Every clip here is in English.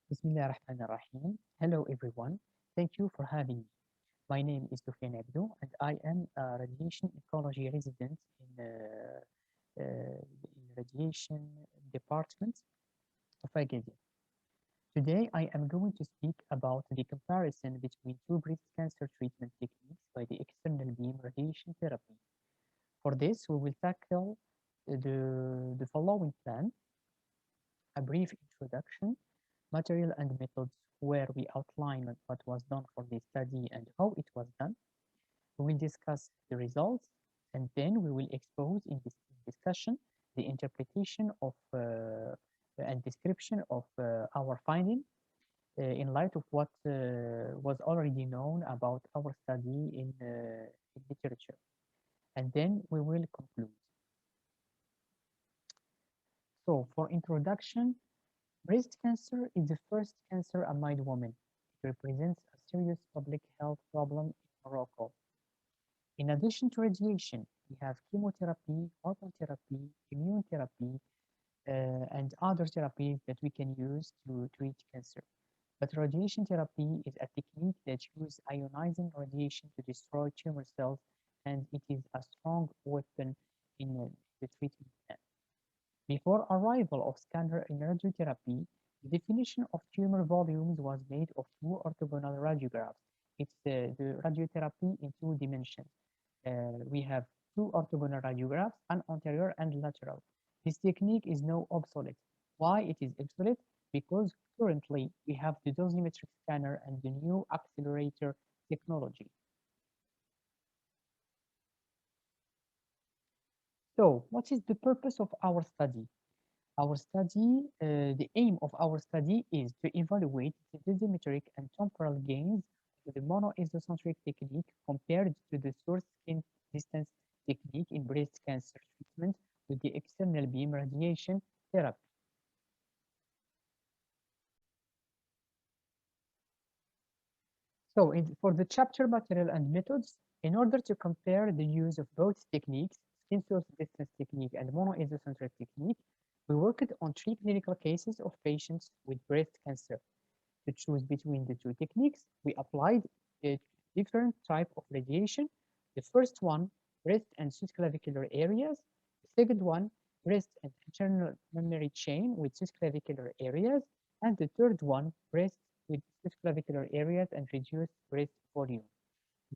Bismillah ar-Rahman ar-Rahim. Hello everyone. Thank you for having me. My name is Sufyan Abdo and I am a radiation ecology resident in radiation department of Agadir. Today I am going to speak about the comparison between two breast cancer treatment techniques by the external beam radiation therapy. For this, we will tackle the following plan: a brief introduction, material and methods, where we outline what was done for the study and how it was done. We will discuss the results, and then we will expose in this discussion the interpretation of and description of our finding in light of what was already known about our study in literature. And then we will conclude. So for introduction, breast cancer is the first cancer among women. It represents a serious public health problem in Morocco. In addition to radiation, we have chemotherapy, hormone therapy, immune therapy, and other therapies that we can use to treat cancer. But radiation therapy is a technique that uses ionizing radiation to destroy tumor cells, and it is a strong weapon in the treatment plan. Before arrival of scanner in radiotherapy, the definition of tumor volumes was made of two orthogonal radiographs. It's the radiotherapy in two dimensions. We have two orthogonal radiographs, an anterior and lateral. This technique is now obsolete. Why it is obsolete? Because currently we have the dosimetric scanner and the new accelerator technology. So, what is the purpose of our study? The aim of our study is to evaluate the dosimetric and temporal gains of the monoisocentric technique compared to the source skin distance technique in breast cancer treatment with the external beam radiation therapy. So for the chapter material and methods, in order to compare the use of both techniques, skin source distance technique and monoisocentric technique, we worked on 3 clinical cases of patients with breast cancer. To choose between the two techniques, we applied a different type of radiation. The first one, breast and susclavicular areas. The second one, breast and internal mammary chain with susclavicular areas. And the third one, breast with susclavicular areas and reduced breast volume.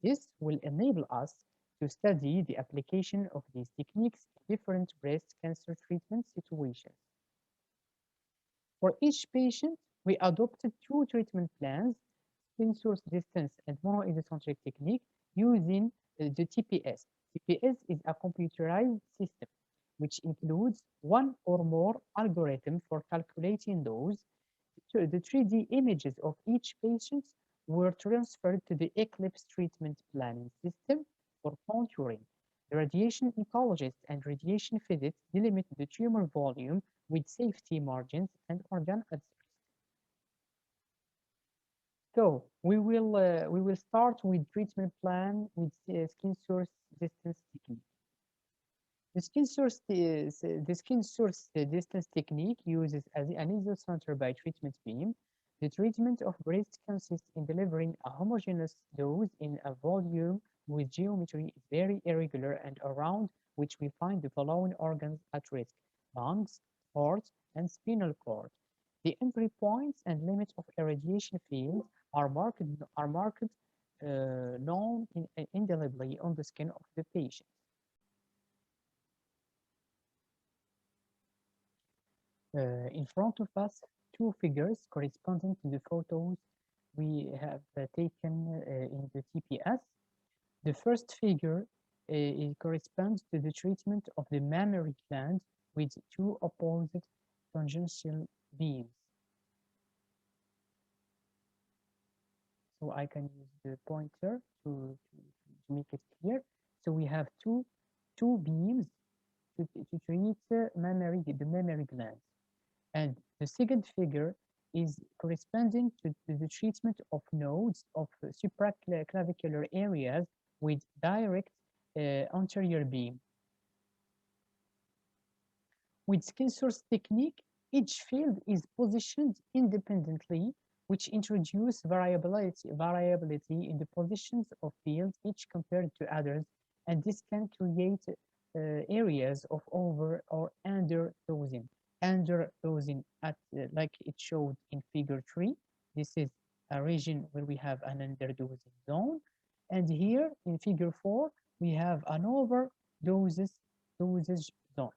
This will enable us to study the application of these techniques in different breast cancer treatment situations. For each patient, we adopted two treatment plans, skin source distance and monoisocentric technique, using the TPS. TPS is a computerized system which includes one or more algorithm for calculating those. So the 3D images of each patient were transferred to the Eclipse treatment planning system for contouring. The radiation oncologist and radiation physicist delimit the tumor volume with safety margins and organ at risk. So we will start with treatment plan with skin source distance technique. The skin source distance technique uses as an isocenter by treatment beam. The treatment of breast consists in delivering a homogeneous dose in a volume with geometry very irregular and around which we find the following organs at risk: lungs, heart, and spinal cord. The entry points and limits of irradiation field are marked known indelibly on the skin of the patient. In front of us, two figures corresponding to the photos we have taken in the TPS. The first figure it corresponds to the treatment of the mammary gland with two opposite tangential beams. So I can use the pointer to make it clear. So we have two beams to treat the mammary gland. And the second figure is corresponding to the treatment of nodes of supraclavicular areas with direct anterior beam. With skin source technique, Each field is positioned independently, which introduce variability in the positions of fields, each compared to others, and this can create areas of over or under dosing. Under dosing, like it showed in figure 3, this is a region where we have an underdosing zone, and here in figure 4, we have an overdosage dosage zone.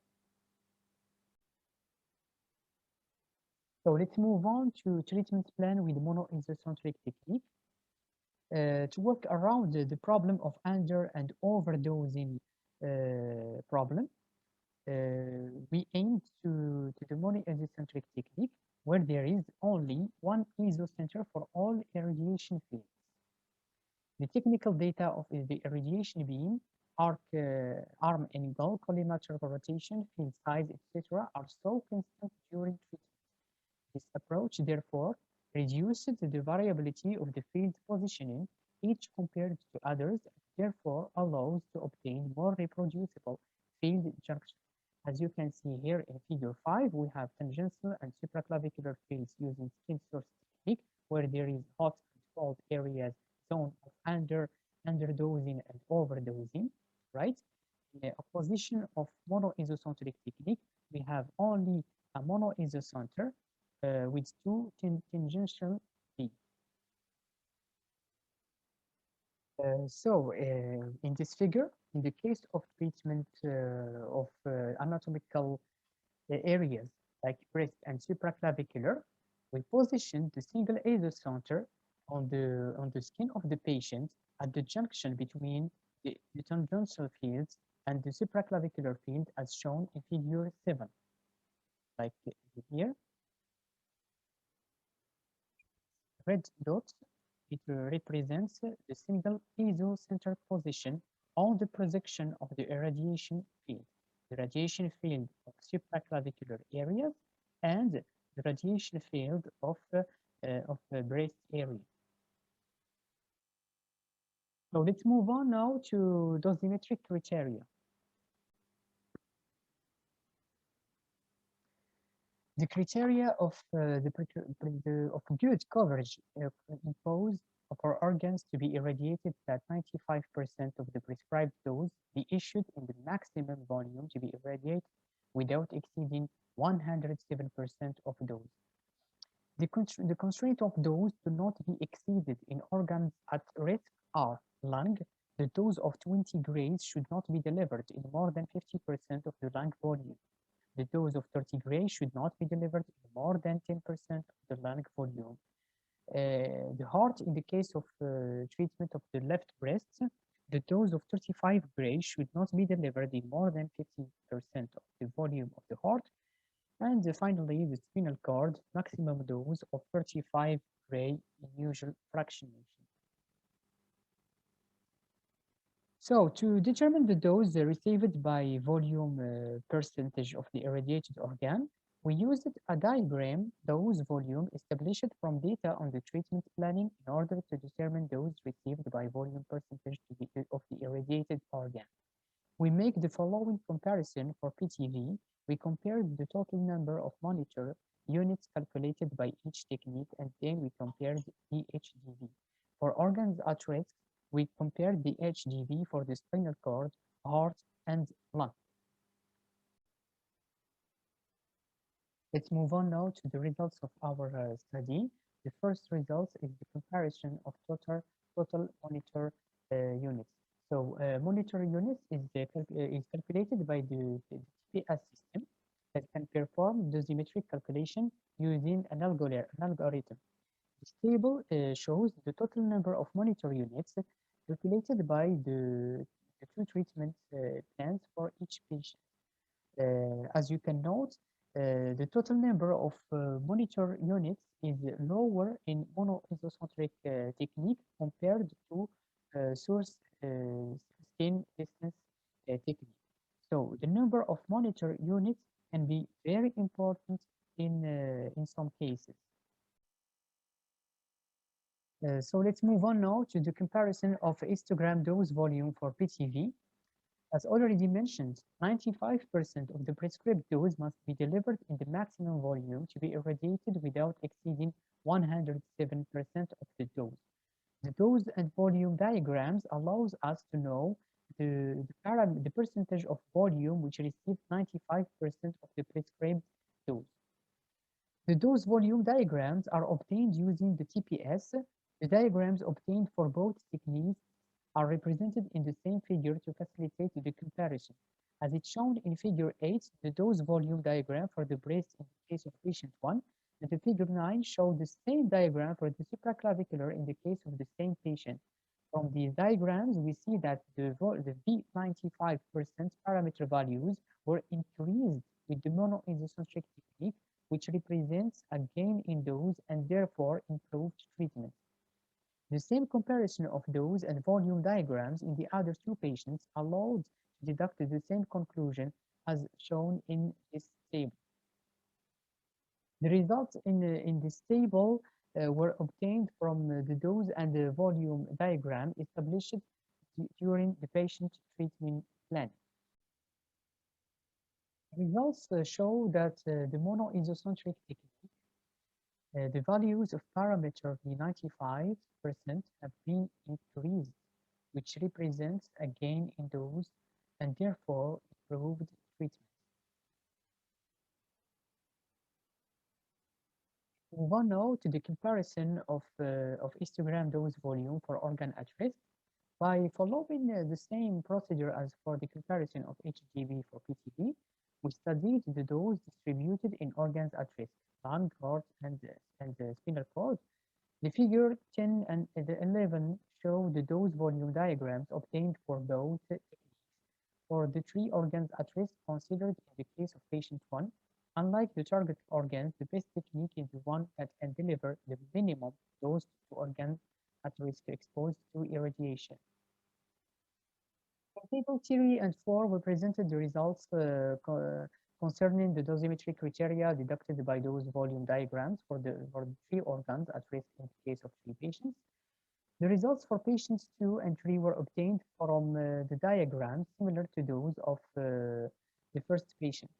So let's move on to treatment plan with monoisocentric technique. To work around the problem of under and overdosing problem, we aim to the monoisocentric technique where there is only one isocenter for all irradiation fields. The technical data of the irradiation beam, arm angle, collimator rotation, field size, etc. are so constant during treatment. This approach, therefore, reduces the variability of the field positioning, each compared to others, and therefore allows to obtain more reproducible field junction. As you can see here in figure 5, we have tangential and supraclavicular fields using skin source technique, where there is hot and cold areas, zone of underdosing and overdosing, right? In the opposition of monoisocentric technique, we have only a monoisocenter with two tangential peaks. In this figure, in the case of treatment of anatomical areas like breast and supraclavicular, we position the single isocenter on the skin of the patient at the junction between the tangential fields and the supraclavicular field as shown in figure 7, like here. Red dot, it represents the single isocenter position on the projection of the irradiation field, the radiation field of supraclavicular areas, and the radiation field of the breast area. So let's move on now to dosimetric criteria. The criteria of good coverage impose for organs to be irradiated that 95% of the prescribed dose be issued in the maximum volume to be irradiated without exceeding 107% of dose. The constraint of dose to not be exceeded in organs at risk are lung. The dose of 20 grays should not be delivered in more than 50% of the lung volume. The dose of 30 gray should not be delivered in more than 10% of the lung volume. The heart, in the case of treatment of the left breast, the dose of 35 gray should not be delivered in more than 50% of the volume of the heart. And finally, the spinal cord, maximum dose of 35 gray in usual fractionation. So to determine the dose received by volume percentage of the irradiated organ, we used a diagram dose volume established from data on the treatment planning in order to determine dose received by volume percentage of the irradiated organ. We make the following comparison for PTV. We compared the total number of monitor units calculated by each technique, and then we compared the HDV. For organs at risk, we compared the HDV for the spinal cord, heart, and lung. Let's move on now to the results of our study. The first result is the comparison of total monitor units. So monitor units is calculated by the TPS system that can perform dosimetric calculation using an algorithm. This table shows the total number of monitor units calculated by the two treatment plans for each patient. As you can note, the total number of monitor units is lower in monoisocentric technique compared to source skin distance technique. So the number of monitor units can be very important in some cases. So let's move on now to the comparison of histogram dose volume for PTV. As already mentioned, 95% of the prescribed dose must be delivered in the maximum volume to be irradiated without exceeding 107% of the dose. The dose and volume diagrams allows us to know the percentage of volume which received 95% of the prescribed dose. The dose volume diagrams are obtained using the TPS. The diagrams obtained for both techniques are represented in the same figure to facilitate the comparison. As it's shown in figure 8, the dose volume diagram for the breast in the case of patient 1, and the figure 9 shows the same diagram for the supraclavicular in the case of the same patient. From these diagrams, we see that the V95% parameter values were increased with the monoisocentric technique, which represents a gain in dose and therefore improved treatment. The same comparison of dose and volume diagrams in the other two patients allowed to deduct the same conclusion as shown in this table. The results in this table were obtained from the dose and the volume diagram established during the patient treatment plan. Results show that the monoisocentric technique, the values of parameter V95% have been increased, which represents a gain in dose and therefore improved treatment. Move on now to the comparison of histogram dose volume for organ at risk. By following the same procedure as for the comparison of HGV for PTB, we studied the dose distributed in organs at risk, lung, heart, and spinal cord. The figure 10 and 11 show the dose volume diagrams obtained for both techniques. For the three organs at risk considered in the case of patient 1, unlike the target organs, the best technique is the one that can deliver the minimum dose to organs at risk exposed to irradiation. For table 3 and 4, we presented the results concerning the dosimetry criteria deducted by those volume diagrams for the three organs at risk in the case of 3 patients. The results for patients 2 and 3 were obtained from the diagrams similar to those of the first patient.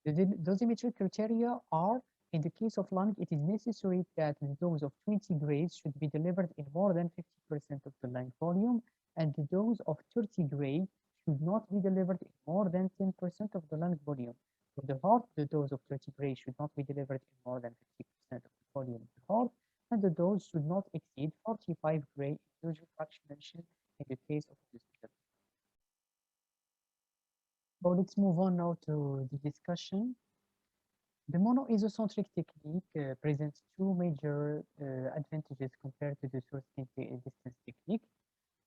The dosimetry criteria are, in the case of lung, it is necessary that the dose of 20 grays should be delivered in more than 50% of the lung volume, and the dose of 30 gray should not be delivered in more than 10% of the lung volume. For the heart, the dose of 30 gray should not be delivered in more than 50% of the volume of the heart, and the dose should not exceed 45 gray in fractionation in the case of the hospital. So let's move on now to the discussion. The monoisocentric technique presents two major advantages compared to the source distance technique.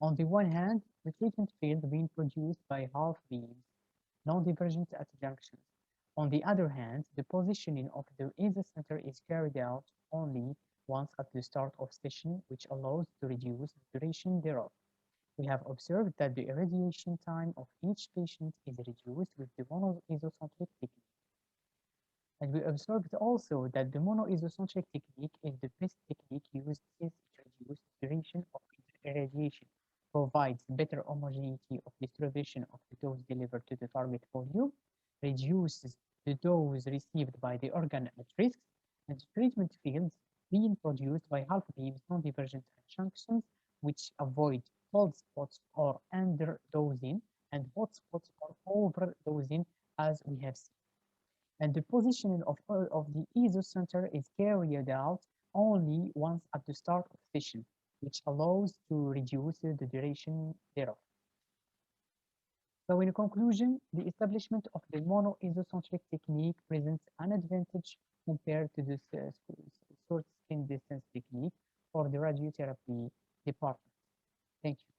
On the one hand, the treatment field being produced by half beams, non-divergent at junctions. On the other hand, the positioning of the isocenter is carried out only once at the start of session, which allows to reduce the duration thereof. We have observed that the irradiation time of each patient is reduced with the monoisocentric technique. And we observed also that the monoisocentric technique is the best technique used since it reduces the duration of irradiation, provides better homogeneity of distribution of the dose delivered to the target volume, reduces the dose received by the organ at risk, and treatment fields being produced by half beams non-divergent junctions, which avoid cold spots or underdosing and hot spots or overdosing, as we have seen. And the positioning of the isocenter is carried out only once at the start of session, which allows to reduce the duration thereof. So in conclusion, the establishment of the monoisocentric technique presents an advantage compared to the short skin distance technique for the radiotherapy department. Thank you.